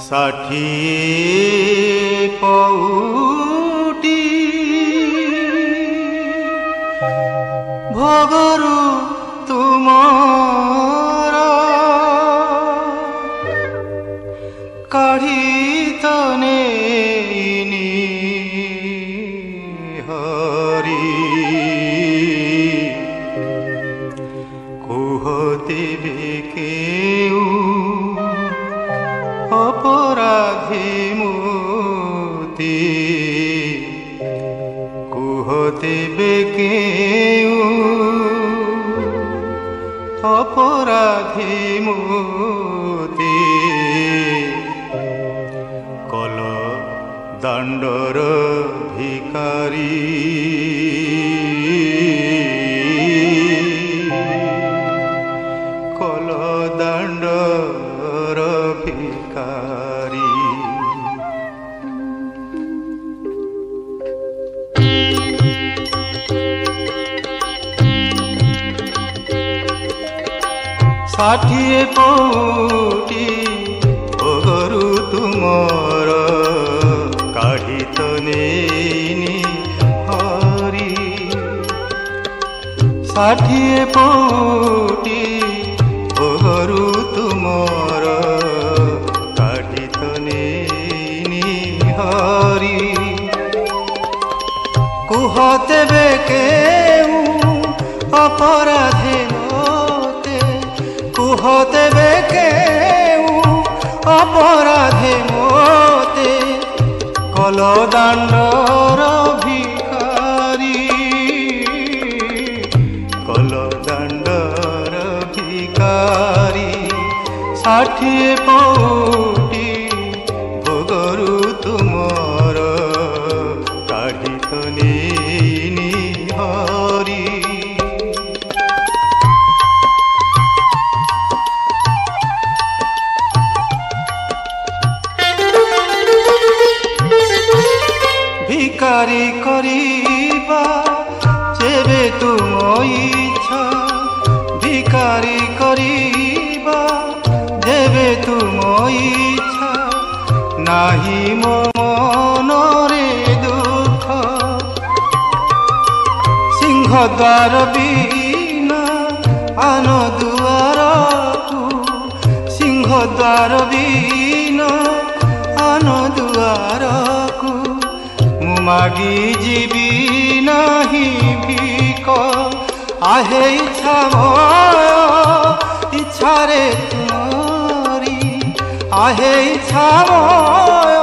ষাঠিয়ে পৌটি ভগরু তুমার কাঢ়ি তো নেইনি হরি কুহতিবে কেউ অপরাধী মতি কুহতিবে কেউ অপরাধী মতি কল দাণ্ডর ভিকারী কল দাণ্ডর ভিকারী ষাঠিয়ে পৌটি ভগরু তুমর কাঢ়ি তো নেইনি হরি ষাঠিয়ে পৌটি ভগরু তুমর কাঢ়ি তো নেইনি হরি কুহতেবে কেউ অপরাধে কুহতেবে কেউ অপরাধে মতে কল দাণ্ডর ভিকারী কল দাণ্ডর ভিকারী ষাঠিয়ে পৌটি ভগরু তুমর কাঢ়ি তো নেইনি হরি ভিকারি করিবা যেবে তুম ইচ্ছা ভিকারি করিবা যেবে তুম ইচ্ছা নাহি মো মনরে দুঃখ সিংহদ্বার বিনা আন দুয়ারকু সিংহদ্বার বিনা আন দুয়ারকু মাগি ଯିବି ନାହିଁ ଭିକ ଆହେ ଇଚ୍ଛା ମୟ ଇଚ୍ଛାରେ ତୁମରି ଆହେ ଇଚ୍ଛା ମୟ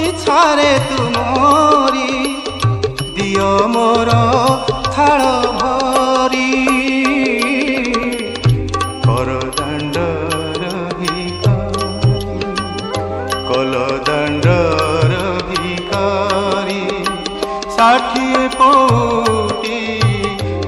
ଇଚ୍ଛାରେ ତୁମରି ଦିଅ ମୋର ଥାଳ ଭରି କର ଦାଣ୍ଡର ଭିକାରୀ କଲ ଦାଣ୍ଡର ଭିକାରୀ ଷାଠିଏ ପୌଟି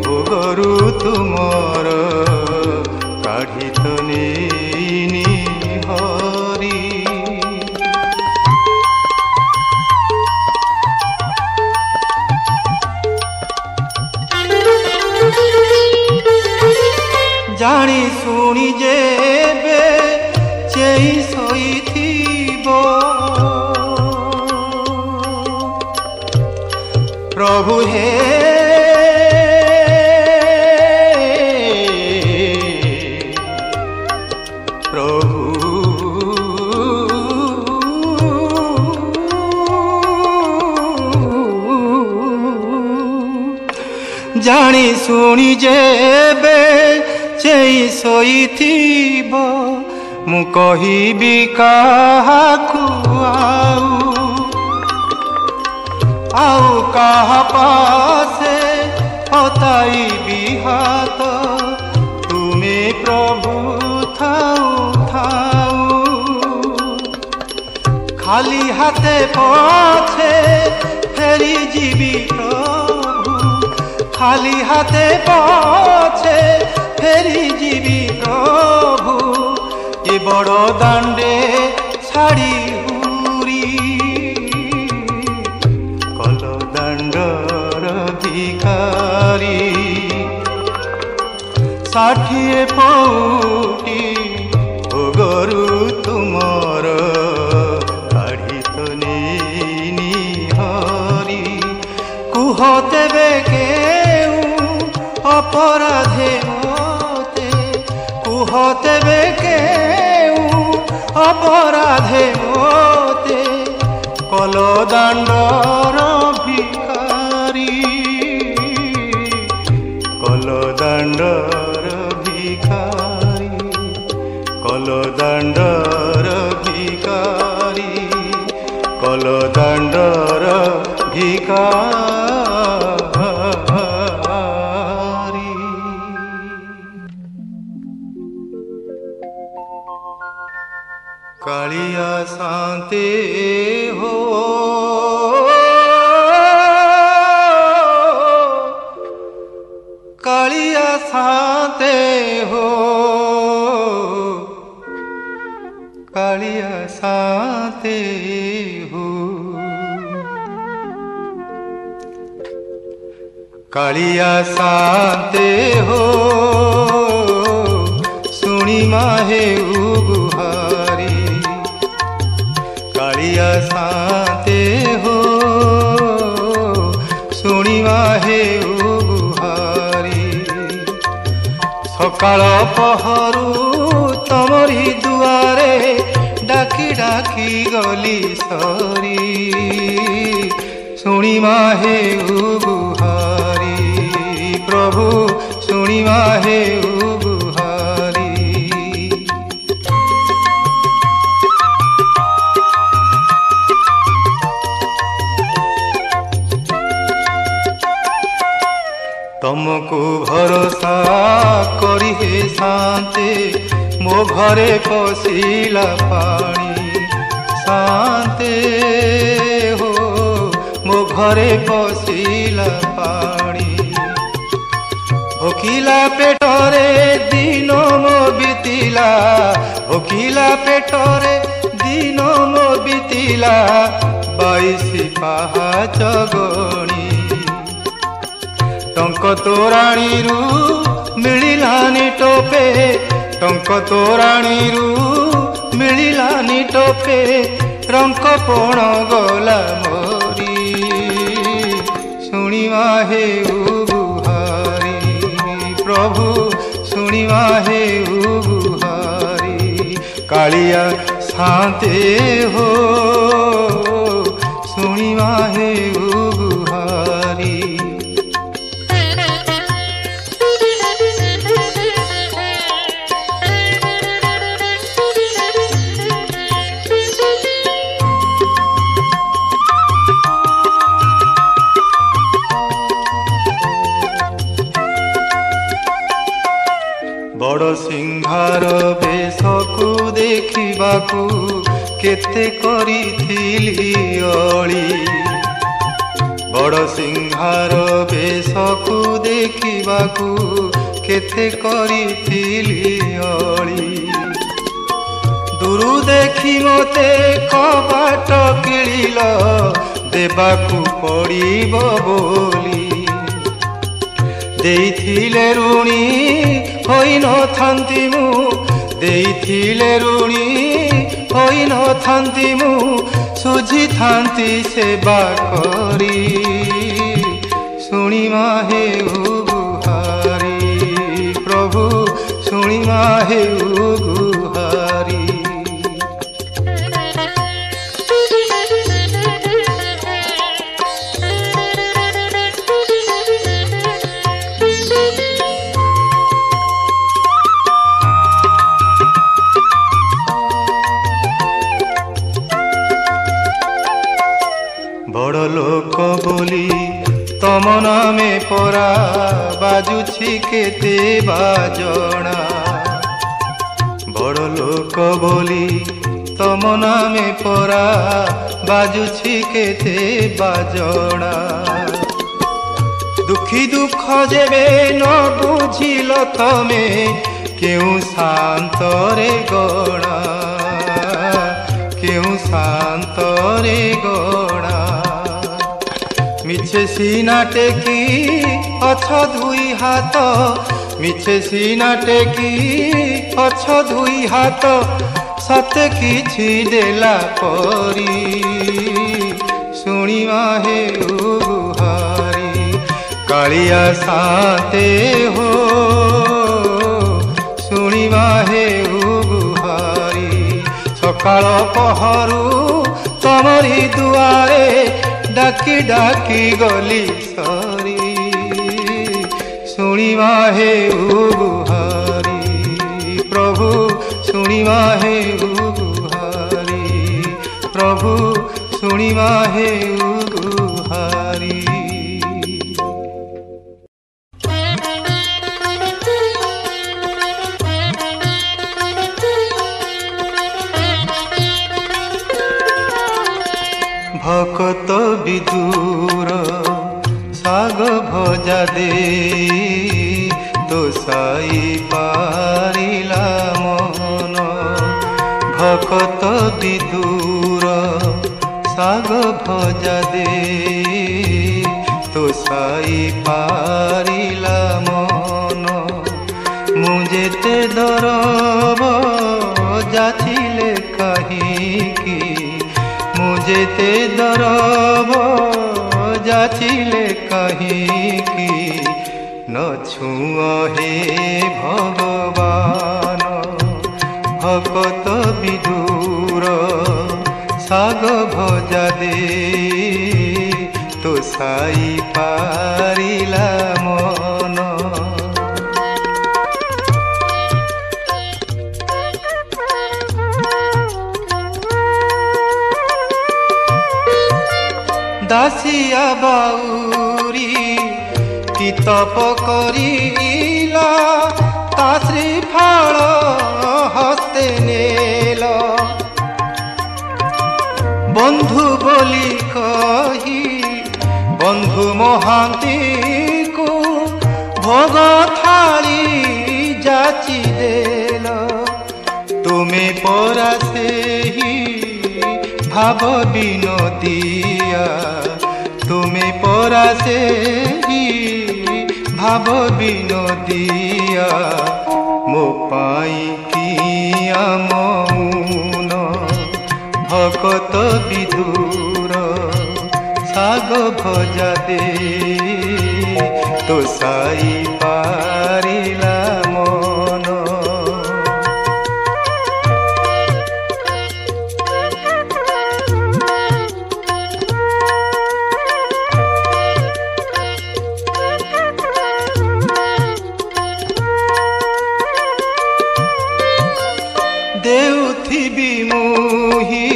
ଭଗରୁ ତୁମର କାଢ଼ି ତ ନେଇନି ହରି ଜାଣି ଶୁଣି ଯେବେ ଚେଇ ଶୋଇଥିବ प्रभु हे प्रभु जानी सुनी जेबे चेई शोइथिब मु कहिबि काहाकु आउ कहा पासे हताइबि हाथ तुमे प्रभु थाऊ थाऊ खाली हाथे पछे फेरी जीवी प्रभु खाली हाथे पछे फेरी जीवी प्रभु ए बड़ दांडे छाड़ी ভিকারি ষাঠিয়ে পৌটি ভগরু তুমর अपराधे मोते कुह तेबे केउ अपराधे मोते कल दांडर भिखारी कल दांडर भिखारी कल दांडर भिखारी कल दांडर भिखारी। कालिया शांते हो कालिया शांते हो कालिया शांते हो कालिया शांते हो सुनी माहे गुहारी कालिया शांते हो सुनी माहे गुहारी सकाळ पहरु तमरी दुआरे डाकी डाकी गली सरी सुनी माहे गुहारी प्रभु सुनी माहे गुहारी। तुमको भरोसा करी हे शांते मो घरे पशिला पानी शांते हो मो घरे पशिला पानी भोकिला पेटरे दिन मो बीतिला भोकिला पेटरे दिन मो बीतिला 22 पाहाच गणी टंक तोराणी मिलानी टोपे टंक तोराणी मिलानी टोपे रंक पण गला मोरी सुनी माहे गुहारी प्रभु सुनी माहे गुहारी कालिया शांते हो सुनी माहे गुहारी। बड़ सिंहार बेशकु देखिबाकु केते करिथिली अली बड़ सिंहार बेशकु देखिबाकु केते करिथिली अली दूरु देखि मते कबाट किलिल देबाकु पड़िबो बोली देइथिले ऋणी होई न थांती मु देइथिले ऋणी होई न थांती मु सुझी थांती सेवा करी सुनी माहे गुहारी प्रभु सुनी माहे गुहारी। बड़ लोक बोली तम नामे परा बाजुछि केते बाजणा बड़ लोक बोली तम नामे परा बाजुछि केते बाजणा दुखी दुख जेबे न बुझिल तमे केउ शांतरे गणा केउ शांतरे गणा मिछे सीना टेकी अछ दुई हाथ मिछे सीना टेकी अछ दुई हाथ सते किछि देला परी सुनी माहे गुहारी कालिया साते हो शुणिबा हेउ गुहारी सकाळ पहरु तमरी दुआरे डाकी डाकी गली सरी शुणिबा हेउ गुहारी प्रभु शुणिबा हेउ गुहारी प्रभु शुणिबा हेउ गुहारी भकत विदुर साग भजा दे तो साई पारिला मन भकत विदुर साग भजा दे तो साई पारिला मन मुझेते दरब जाचिले कहीं मुझेते दरब जाचिले कहीं न छुआ हे भगवान भकत विदुर साग भजा दे तो साई पारिला मन दासिया बाउरी की तप करिला ता श्रीफल हस्ते नेल बंधु बोली कही बंधु महांती को भोग थाली जाची देल तुम्हें परा से ही भाव विनोदिया तुम्हें परा से ही भाव विनोदिया मो पाई किया मौन भकत विदुर साग भजा दे तो साई पारिला मन देउथिबी मुही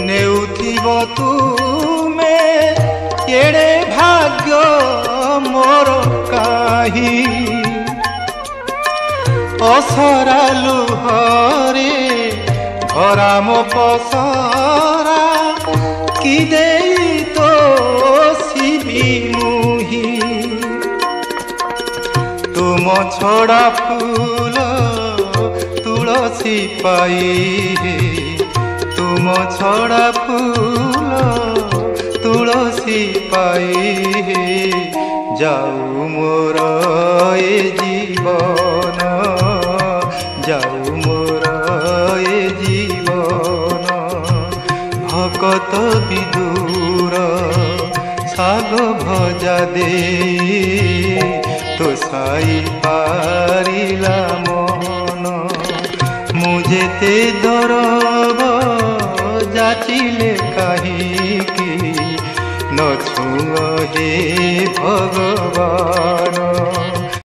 नेउथिब तुमे एड़े भाग्य मोर काही असरा लुहरे भरा मो पसरा कि देई तो शिबी मुही तुम छड़ा फूल तुलसी पाई तुम छड़ा फूल तुलसी पाई जाऊ मोर ए जीवन जाऊ मोर ए जीवन भकत विदुर साग भजा दे तो साई पारिला मन मुझेते दरब जाचिले कहीं न छुआ हे भगवान